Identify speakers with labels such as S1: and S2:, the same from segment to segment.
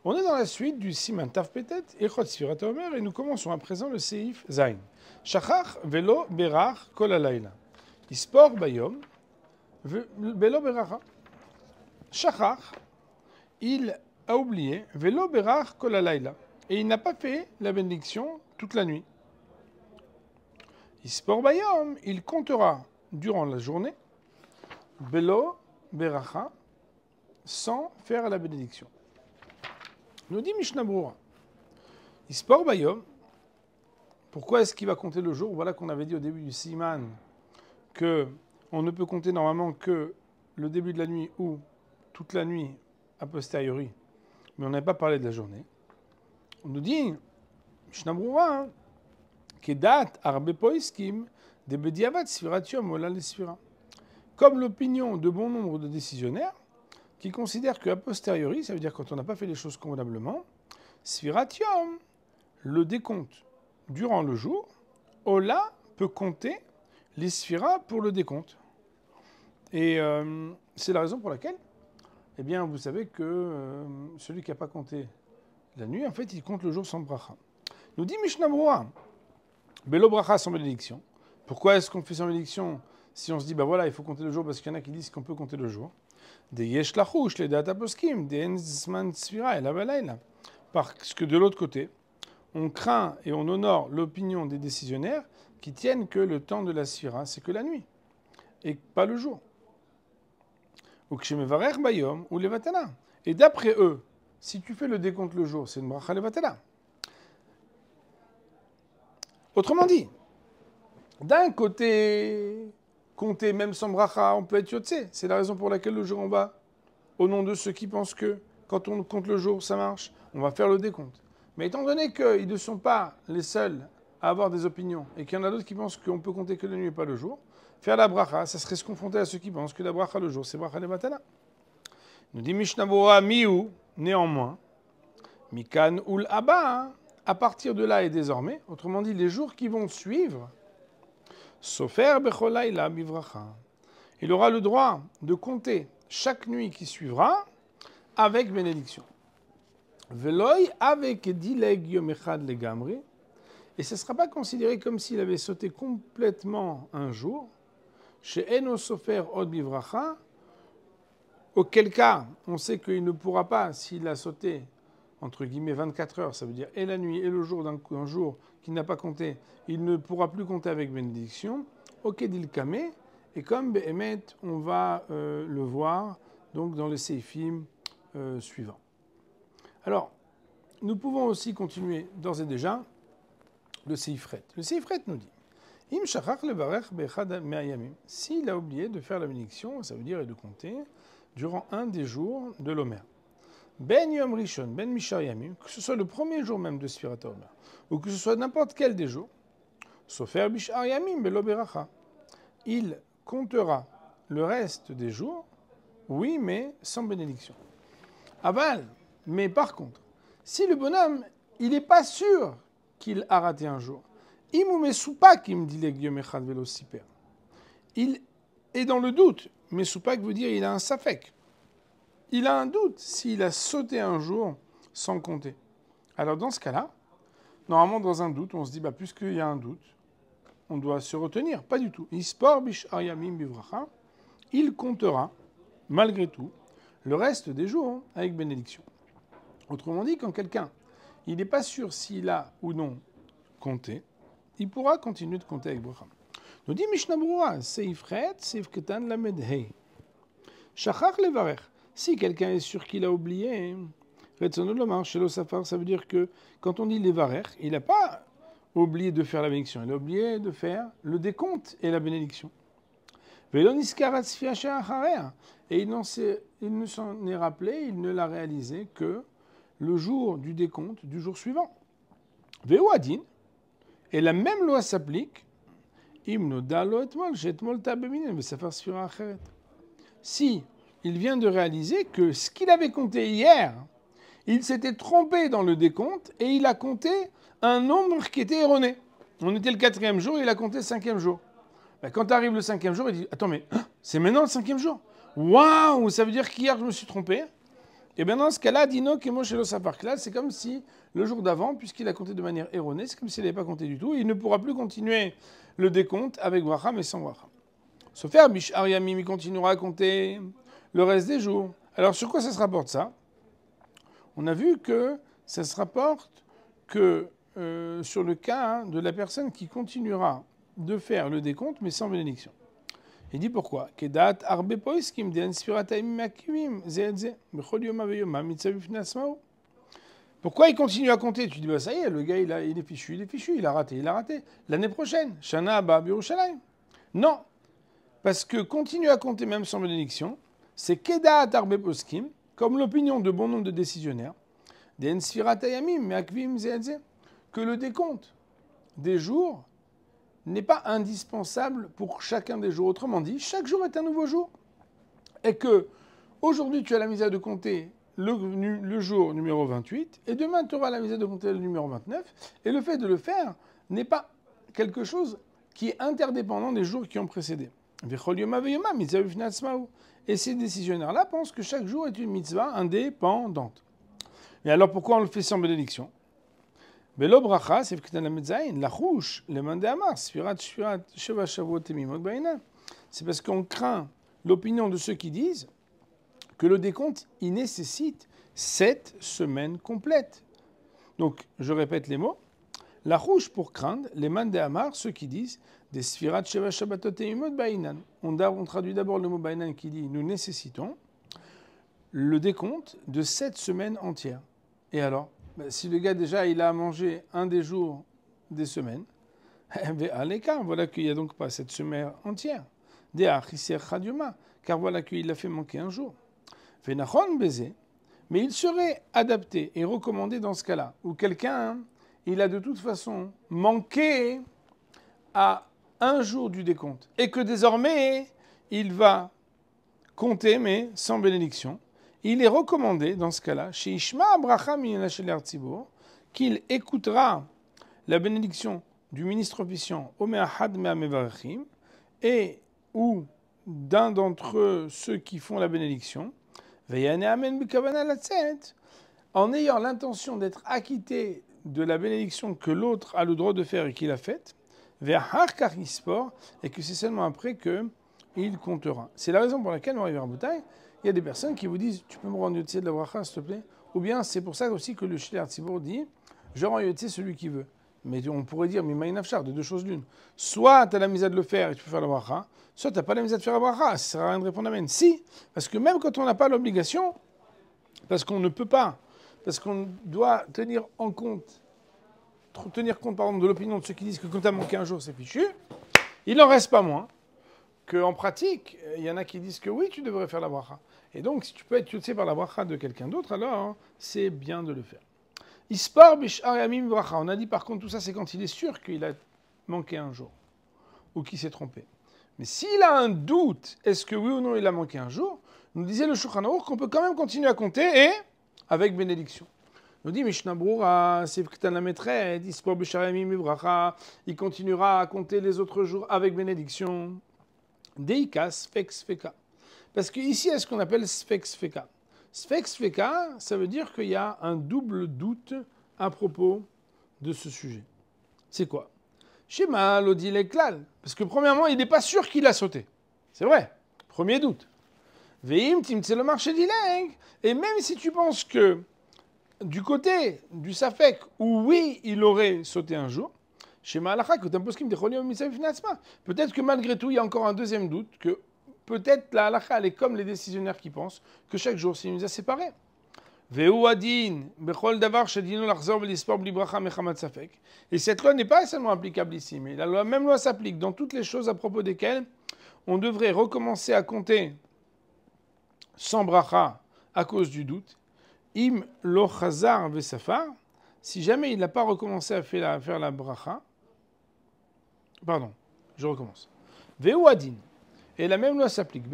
S1: On est dans la suite du Siman Tav Petet, Echot Sfirat Omer, et nous commençons à présent le Seif Zain. Shachach velo berach kol halayla. Ispor bayom velo beracha. Shachach, il a oublié velo berach kol halayla. Et il n'a pas fait la bénédiction toute la nuit. Ispor bayom, il comptera durant la journée, velo beracha, sans faire la bénédiction. Nous dit Mishnah Brura. Ispor bayom. Pourquoi est-ce qu'il va compter le jour? Voilà qu'on avait dit au début du Siman que on ne peut compter normalement que le début de la nuit ou toute la nuit a posteriori. Mais on n'avait pas parlé de la journée. On nous dit, Mishnah Brura, Kedat arbe poiskim de bediavat sfirat yom ola le sfira. Comme l'opinion de bon nombre de décisionnaires qui considèrent qu'a posteriori, ça veut dire quand on n'a pas fait les choses convenablement, sfirat yom, le décompte durant le jour, Ola peut compter les sphiras pour le décompte. Et c'est la raison pour laquelle, eh bien, vous savez que celui qui n'a pas compté la nuit, en fait, il compte le jour sans bracha. Nous dit Mishnah Brura, Belo bracha sans bénédiction. Pourquoi est-ce qu'on fait sans bénédiction si on se dit, bah voilà, il faut compter le jour, parce qu'il y en a qui disent qu'on peut compter le jour. Des yesh lachouch, les data poskim, des enzman sfira et la balaïla. Parce que de l'autre côté, on craint et on honore l'opinion des décisionnaires qui tiennent que le temps de la sphira, c'est que la nuit, et pas le jour. Ou kshemevarer bayom ou levatana. Et d'après eux, si tu fais le décompte le jour, c'est une bracha levatana. Autrement dit, d'un côté, compter même sans bracha, on peut être yotse. C'est la raison pour laquelle le jour en bas, au nom de ceux qui pensent que quand on compte le jour, ça marche, on va faire le décompte. Mais étant donné qu'ils ne sont pas les seuls à avoir des opinions et qu'il y en a d'autres qui pensent qu'on peut compter que la nuit et pas le jour, faire la bracha, ça serait se confronter à ceux qui pensent que la bracha le jour, c'est bracha le matana. Nous dit Mishnah Brura miou, néanmoins, mikan ul abba, à partir de là et désormais, autrement dit les jours qui vont suivre, sofer becholayla bivracha. Il aura le droit de compter chaque nuit qui suivra avec bénédiction. Veloy avec dileg yom echad legamri, et ce ne sera pas considéré comme s'il avait sauté complètement un jour, chez eno sofer od bivracha, auquel cas on sait qu'il ne pourra pas, s'il a sauté entre guillemets 24 heures, ça veut dire et la nuit et le jour d'un jour qu'il n'a pas compté, il ne pourra plus compter avec bénédiction, okedil kame, et comme behemet, on va le voir donc dans les seifim suivants. Alors, nous pouvons aussi continuer d'ores et déjà le Seifret. Le Seifret nous dit Im shachach levarech be'echad me'ayamim. S'il a oublié de faire la bénédiction, ça veut dire de compter durant un des jours de l'Omer. Ben yom rishon, ben mishar yamim, que ce soit le premier jour même de Sfirat Omer, ou que ce soit n'importe quel des jours, sofer bishar yamim belo beracha. Il comptera le reste des jours, oui, mais sans bénédiction. Aval. Mais par contre, si le bonhomme, il n'est pas sûr qu'il a raté un jour, il est dans le doute. Mais soupak veut dire il a un safek. Il a un doute s'il a sauté un jour sans compter. Alors dans ce cas-là, normalement dans un doute, on se dit, bah, puisqu'il y a un doute, on doit se retenir. Pas du tout. Il comptera, malgré tout, le reste des jours avec bénédiction. Autrement dit, quand quelqu'un, il n'est pas sûr s'il a ou non compté, il pourra continuer de compter avec bracha. Nous dit Mishnah Brura, Seifret, Seifketan Lamed Hei. Shachach levarech. Si quelqu'un est sûr qu'il a oublié, Retzono lomar shelo safar, ça veut dire que quand on dit levarech, il n'a pas oublié de faire la bénédiction, il a oublié de faire le décompte et la bénédiction. Velo niskarat sfia she'acharea. Et il ne s'en est rappelé, il ne l'a réalisé que le jour du décompte du jour suivant. Ve'uadin, et la même loi s'applique, si il vient de réaliser que ce qu'il avait compté hier, il s'était trompé dans le décompte et il a compté un nombre qui était erroné. On était le 4e jour et il a compté le 5e jour. Ben, quand arrive le 5e jour, il dit « Attends, mais c'est maintenant le 5e jour. Waouh, ça veut dire qu'hier je me suis trompé. Et bien dans ce cas-là, Dino Kemo Shelo Safar Klal, c'est comme si le jour d'avant, puisqu'il a compté de manière erronée, c'est comme s'il n'avait pas compté du tout. Il ne pourra plus continuer le décompte avec bracha mais sans bracha. Sauf faire Bishar Yamim, il continuera à compter le reste des jours. Alors sur quoi ça se rapporte ça? On a vu que ça se rapporte que sur le cas de la personne qui continuera de faire le décompte mais sans bénédiction. Il dit pourquoi? Kedat arbe poiskim de inspirataim makivim zedze bechol yoma veyoma mitzav bifnei asmao. Pourquoi il continue à compter? Tu dis bah ça y est, le gars il est fichu, il a raté. L'année prochaine, Shana Abba Birushalayim. Non, parce que continuer à compter même sans bénédiction, c'est kedat arbe poskim, comme l'opinion de bon nombre de décisionnaires, de inspirataim makivim zedze, que le décompte des jours n'est pas indispensable pour chacun des jours. Autrement dit, chaque jour est un nouveau jour. Et que aujourd'hui, tu as la misère de compter le jour numéro 28, et demain, tu auras la misère de compter le numéro 29. Et le fait de le faire n'est pas quelque chose qui est interdépendant des jours qui ont précédé. Et ces décisionnaires-là pensent que chaque jour est une mitzvah indépendante. Et alors, pourquoi on le fait sans bénédiction? Belo bracha, c'est parce qu'on craint l'opinion de ceux qui disent que le décompte, il nécessite 7 semaines complètes. Donc, je répète les mots. La rouge pour craindre, les man de Amar, ceux qui disent des Sfirat Sheva Shabbatot Imod Bainan. On traduit d'abord le mot Bainan qui dit nous nécessitons le décompte de 7 semaines entières. Et alors? Si le gars déjà il a mangé un des jours des semaines, à l'écart, voilà qu'il n'y a donc pas cette semaine entière. Car voilà qu'il a fait manquer un jour. Mais il serait adapté et recommandé dans ce cas-là, où quelqu'un, il a de toute façon manqué à un jour du décompte, et que désormais, il va compter, mais sans bénédiction. Il est recommandé, dans ce cas-là, chez Ishma Bracha Minashel Tzibur, qu'il écoutera la bénédiction du ministre officiant Omeahad Me'amevarechim, et ou d'un d'entre ceux qui font la bénédiction, en ayant l'intention d'être acquitté de la bénédiction que l'autre a le droit de faire et qu'il a faite, et que c'est seulement après qu'il comptera. C'est la raison pour laquelle, on arrive à Rabotai, il y a des personnes qui vous disent tu peux me rendre Yotze de la bracha s'il te plaît? Ou bien c'est pour ça aussi que le Shliach Tzibur dit je rends Yotze celui qui veut. Mais on pourrait dire mais Maïnafchar, de deux choses l'une. Soit tu as la misa de le faire et tu peux faire la bracha, soit tu n'as pas la misa de faire la bracha, ça ne sert à rien de répondre amen. Si, parce que même quand on n'a pas l'obligation, parce qu'on ne peut pas, parce qu'on doit tenir compte de l'opinion de ceux qui disent que quand tu as manqué un jour c'est fichu, il n'en reste pas moins qu'en pratique, il y en a qui disent que oui, tu devrais faire la bracha. Et donc, si tu peux être yotzé par la bracha de quelqu'un d'autre, alors c'est bien de le faire. Ispar bishar yamim bracha. On a dit par contre, tout ça, c'est quand il est sûr qu'il a manqué un jour ou qu'il s'est trompé. Mais s'il a un doute, est-ce que oui ou non il a manqué un jour, nous disait le Shulchan Aruch qu'on peut quand même continuer à compter et avec bénédiction. Nous dit Mishnah Brura, Sivktan la maîtresse, Ispar bishar yamim bracha. Il continuera à compter les autres jours avec bénédiction. Deika Sfex Feka. Parce qu'ici, il y a ce qu'on appelle Sfex Feka. Sfex Feka, ça veut dire qu'il y a un double doute à propos de ce sujet. C'est quoi? Shema Lodile Klal. Parce que premièrement, il n'est pas sûr qu'il a sauté. C'est vrai. Premier doute. Veim Timtse le marché d'Ileng. Et même si tu penses que du côté du Safek, où oui, il aurait sauté un jour, peut-être que malgré tout, il y a encore un deuxième doute, que peut-être la halakha, elle est comme les décisionnaires qui pensent que chaque jour, c'est une mise à séparer. Et cette loi n'est pas seulement applicable ici, mais la même loi s'applique dans toutes les choses à propos desquelles on devrait recommencer à compter sans bracha à cause du doute. Im lo chazar vesafar, si jamais il n'a pas recommencé à faire la bracha, pardon, je recommence. Veu adin. Et la même loi s'applique.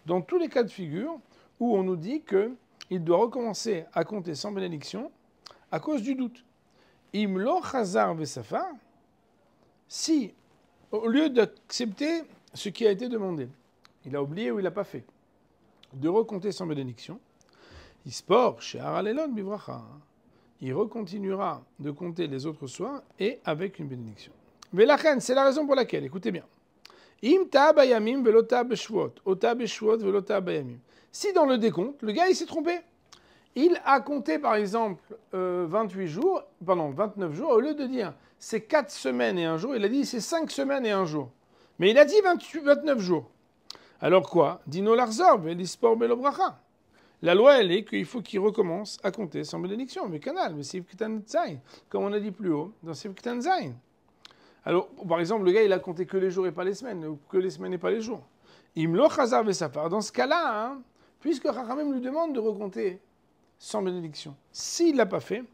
S1: Dans tous les cas de figure où on nous dit qu'il doit recommencer à compter sans bénédiction à cause du doute. Imlo chazar vesafar, si, au lieu d'accepter ce qui a été demandé, il a oublié ou il n'a pas fait, de recompter sans bénédiction. Ispor, chez Haralelon, Bivracha. Il recontinuera de compter les autres soirs et avec une bénédiction. Mais la reine, c'est la raison pour laquelle, écoutez bien. Im ta bayamim velota beshvot, ota beshvot velota bayamim. Si dans le décompte, le gars il s'est trompé. Il a compté par exemple 29 jours, au lieu de dire c'est 4 semaines et un jour, il a dit c'est 5 semaines et un jour. Mais il a dit 29 jours. Alors quoi? Dino larzor, velispor belobracha. La loi, elle est qu'il faut qu'il recommence à compter sans bénédiction. Mais canal, mais Siv Ktan Zain, comme on a dit plus haut, dans Siv Ktan Zain. Alors, par exemple, le gars, il a compté que les jours et pas les semaines, ou que les semaines et pas les jours. Imlo Chazar Vesafar. Dans ce cas-là, hein, puisque Chachamim lui demande de recompter sans bénédiction, s'il ne l'a pas fait,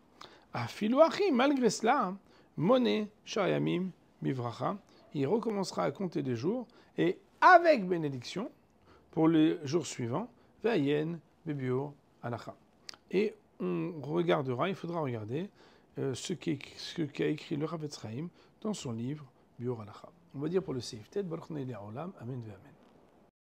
S1: Afilouachi, malgré cela, hein, Moné, Shayamim, Mivracha, il recommencera à compter des jours, et avec bénédiction, pour les jours suivants, Vayen, Bebio, Alacha. Et on regardera, il faudra regarder ce qu'a écrit le Rav Chaim dans son livre Biur Alacha. On va dire pour le Seif Tet, Baruch Ne'ele Olam, Amen ve Amen.